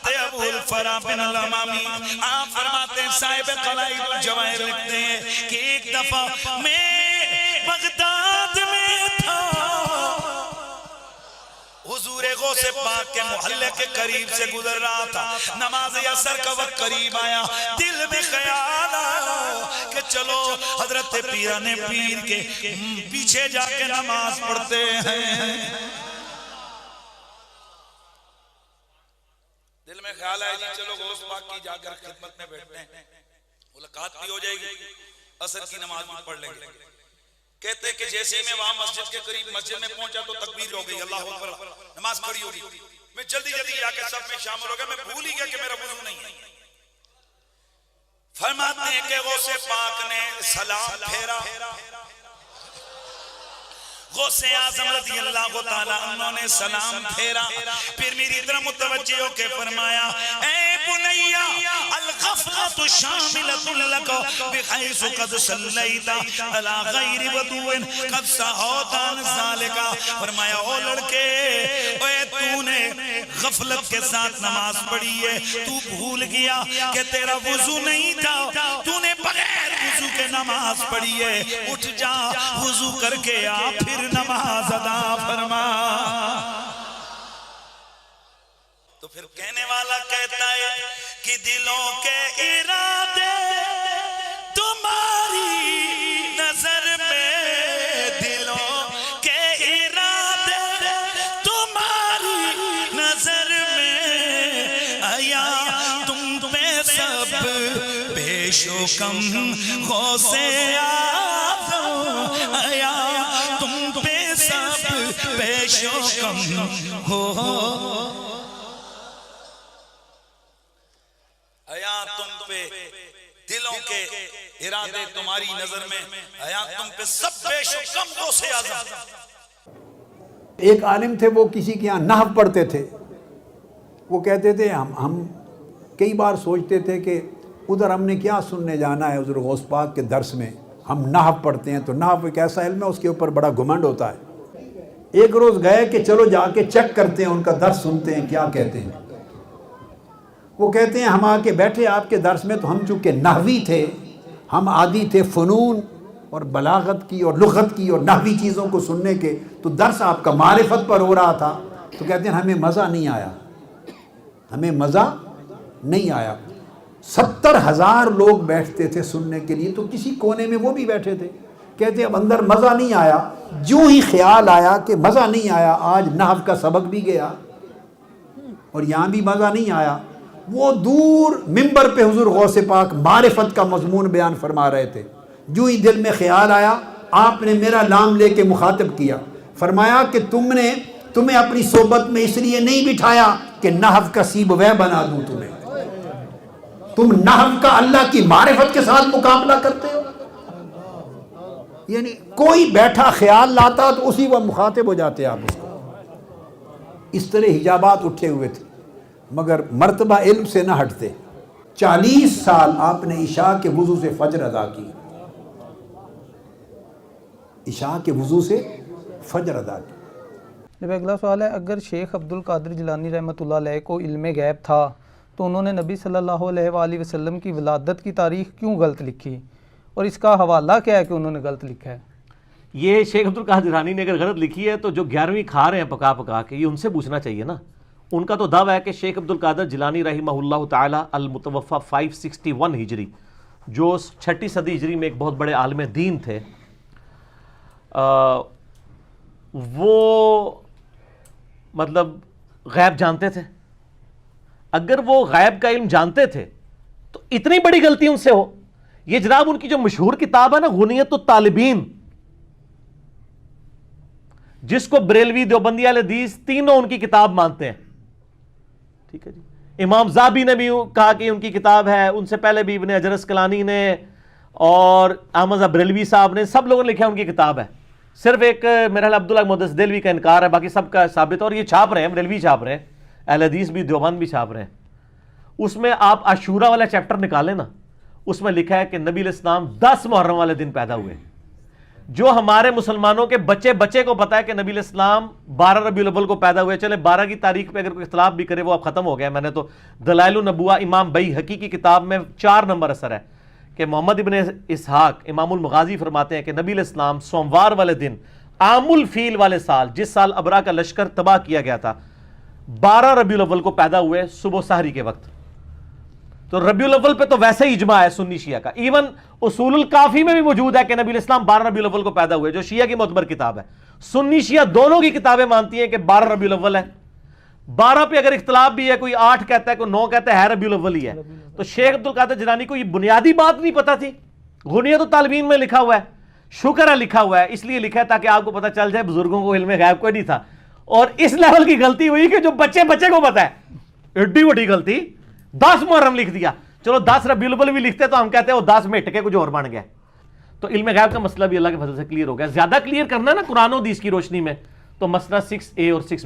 حضرت ابو الفرا بن الامامی آپ فرماتے ہیں، صاحب قلائد الجواہر لکھتے ہیں کہ ایک دفعہ میں بغداد میں تھا، حضور غوث پاک کے محلے کے قریب سے گزر رہا تھا، نماز عصر کا وقت قریب آیا، دل میں خیال آیا کہ چلو حضرت پیرانے پیر کے پیچھے جا کے نماز پڑھتے ہیں۔ دل میں خیال آیا جی چلو غوث پاک کی جا کر خدمت میں بیٹھتے ہیں، ملاقات بھی ہو جائے گی، عصر کی نماز بھی پڑھ لیں گے۔ کہتے کہ جیسے میں وہاں مسجد کے قریب مسجد میں پہنچا تو تکبیر ہو گئی، اللہ اکبر، نماز کھڑی ہو گئی، میں جلدی جلدی آ کے سب میں شامل ہو گیا، میں بھول ہی گیا کہ میرا وضو نہیں ہے۔ فرماتے ہیں کہ غوث پاک نے سلام پھیرا، غوث اعظم رضی اللہ تعالیٰ عنہ نے سلام پھیرا، پھر میری طرح متوجہ ہو کے فرمایا، اے بنیا الغفلۃ شاملۃ لک بحیث قد صلیت علی غیر وضوء قد سہوت عن ذلک، فرمایا او لڑکے، اے تو نے غفلت کے ساتھ نماز پڑھی ہے، تو بھول گیا کہ تیرا وضو نہیں تھا، تو نے بغیر وضو کے نماز پڑھی ہے، اٹھ جا وضو کر کے آ پھر نماز ادا فرما۔ تو پھر کہنے والا کہتا ہے کہ دلوں کے ارادے تمہاری نظر میں، دلوں کے ارادے تمہاری نظر میں، آیا تم پہ سب پیش و کم غوث اعظم، آیا تم پہ سب پیش و کم ہو، آیا تم پہ دلوں کے ارادے تمہاری نظر میں، آیا تم پہ سب پیش و کم غوث اعظم۔ ایک عالم تھے، وہ کسی کے یہاں نحو پڑھتے تھے، وہ کہتے تھے ہم کئی بار سوچتے تھے کہ ادھر ہم نے کیا سننے جانا ہے، حضور غوث پاک کے درس میں ہم نحو پڑھتے ہیں، تو نحو ایک ایسا علم ہے اس کے اوپر بڑا گھمنڈ ہوتا ہے۔ ایک روز گئے کہ چلو جا کے چیک کرتے ہیں، ان کا درس سنتے ہیں کیا کہتے ہیں۔ وہ کہتے ہیں ہم آ کے بیٹھے آپ کے درس میں، تو ہم چونکہ نحوی تھے، ہم عادی تھے فنون اور بلاغت کی اور لغت کی اور نحوی چیزوں کو سننے کے، تو درس آپ کا معرفت پر ہو رہا تھا، تو کہتے ہیں ہمیں مزہ نہیں آیا، ہمیں مزہ نہیں آیا۔ 70,000 لوگ بیٹھتے تھے سننے کے لیے، تو کسی کونے میں وہ بھی بیٹھے تھے، کہتے اب اندر مزہ نہیں آیا، جو ہی خیال آیا کہ مزہ نہیں آیا، آج نحو کا سبق بھی گیا اور یہاں بھی مزہ نہیں آیا، وہ دور منبر پہ حضور غوث پاک معرفت کا مضمون بیان فرما رہے تھے، جو ہی دل میں خیال آیا آپ نے میرا نام لے کے مخاطب کیا، فرمایا کہ تمہیں اپنی صحبت میں اس لیے نہیں بٹھایا کہ نحو کا سیب وے بنا دوں تمہیں، تم نحو کا اللہ کی معرفت کے ساتھ مقابلہ کرتے ہو، یعنی کوئی بیٹھا خیال لاتا تو اسی وہ مخاطب ہو جاتے آپ اس کو۔ اس طرح حجابات اٹھے ہوئے تھے، مگر مرتبہ علم سے نہ ہٹتے۔ 40 سال آپ نے عشاء کے وضو سے فجر ادا کی، عشاء کے وضو سے فجر ادا کی۔ جب اگلا سوال ہے، اگر شیخ عبد القادر جیلانی رحمۃ اللہ علیہ کو علم غیب تھا تو انہوں نے نبی صلی اللہ علیہ وآلہ وسلم کی ولادت کی تاریخ کیوں غلط لکھی، اور اس کا حوالہ کیا ہے کہ انہوں نے غلط لکھا ہے؟ یہ شیخ عبد القادر جیلانی نے اگر غلط لکھی ہے تو جو 11ویں کھا رہے ہیں پکا پکا کے، یہ ان سے پوچھنا چاہیے نا۔ ان کا تو دعویٰ ہے کہ شیخ عبد القادر جیلانی رحمہ اللہ تعالی المتوفی 561 ہجری، جو 6 صدی ہجری میں ایک بہت بڑے عالم دین تھے، وہ مطلب غیب جانتے تھے۔ اگر وہ غیب کا علم جانتے تھے تو اتنی بڑی غلطی ان سے ہو؟ یہ جناب ان کی جو مشہور کتاب ہے نا، غنیت الطالبین، جس کو بریلوی، دیوبندی، اہل حدیث تینوں ان کی کتاب مانتے ہیں، ٹھیک ہے جی۔ امام زابی نے بھی کہا کہ ان کی کتاب ہے، ان سے پہلے بھی ابن حجر اسقلانی نے اور احمد بریلوی صاحب نے، سب لوگوں نے لکھا ان کی کتاب ہے۔ صرف ایک میرا خیال عبداللہ محدث دہلوی کا انکار ہے، باقی سب کا ثابت ہے، اور یہ چھاپ رہے ہیں، بریلوی چھاپ رہے ہیں، اہل حدیث بھی، دیوبند بھی چھاپ رہے ہیں۔ اس میں آپ عاشورہ والا چیپٹر نکالیں نا، اس میں لکھا ہے کہ نبی علیہ السلام 10 محرم والے دن پیدا ہوئے، جو ہمارے مسلمانوں کے بچے بچے کو پتا ہے کہ نبی علیہ السلام 12 ربیع الاول کو پیدا ہوئے، چلے 12 کی تاریخ پہ اگر کوئی اختلاف بھی کرے وہ اب ختم ہو گیا. میں نے تو دلائل النبوہ امام بیہقی کی کتاب میں 4 نمبر اثر ہے کہ محمد ابن اسحاق امام المغازی فرماتے ہیں کہ نبی علیہ السلام سوموار والے دن عام الفیل والے سال، جس سال ابرا کا لشکر تباہ کیا گیا تھا، 12 ربیع الاول کو پیدا ہوئے صبح سحری کے وقت. تو ربیع الاول پہ تو ویسے ہی اجماع ہے سنی شیعہ کا. ایون اصول الکافی میں بھی موجود ہے کہ نبی علیہ السلام 12 ربیع الاول کو پیدا ہوئے، جو شیعہ کی معتبر کتاب ہے. سنی شیعہ دونوں کی کتابیں مانتی ہیں کہ 12 ربیع الاول ہے. 12 پہ اگر اختلاف بھی ہے، کوئی 8 کہتا ہے کوئی 9 کہتا ہے ربیع الاول ہی ہے. تو شیخ عبد القادر جیلانی کو یہ بنیادی بات نہیں پتا تھی. غنیت الطالبین میں لکھا ہوا ہے، شکر ہے لکھا ہوا ہے، اس لیے لکھا ہے تاکہ آپ کو پتا چل جائے بزرگوں کو علم غیب کوئی نہیں تھا. اور اس لیول کی غلطی ہوئی کہ جو بچے بچے کو پتا ہے، ایڈی بڑی غلطی. 10 محرم لکھ دیا، چلو 10 ربیع الاول بھی لکھتے تو ہم کہتے ہیں وہ 10 میں ٹکے کچھ اور بن گیا. تو علم غیب کا مسئلہ بھی اللہ کے فضل سے کلیئر ہو گیا. زیادہ کلیئر کرنا ہے نا قرآن و حدیث کی روشنی میں، تو مسئلہ 6A اور 6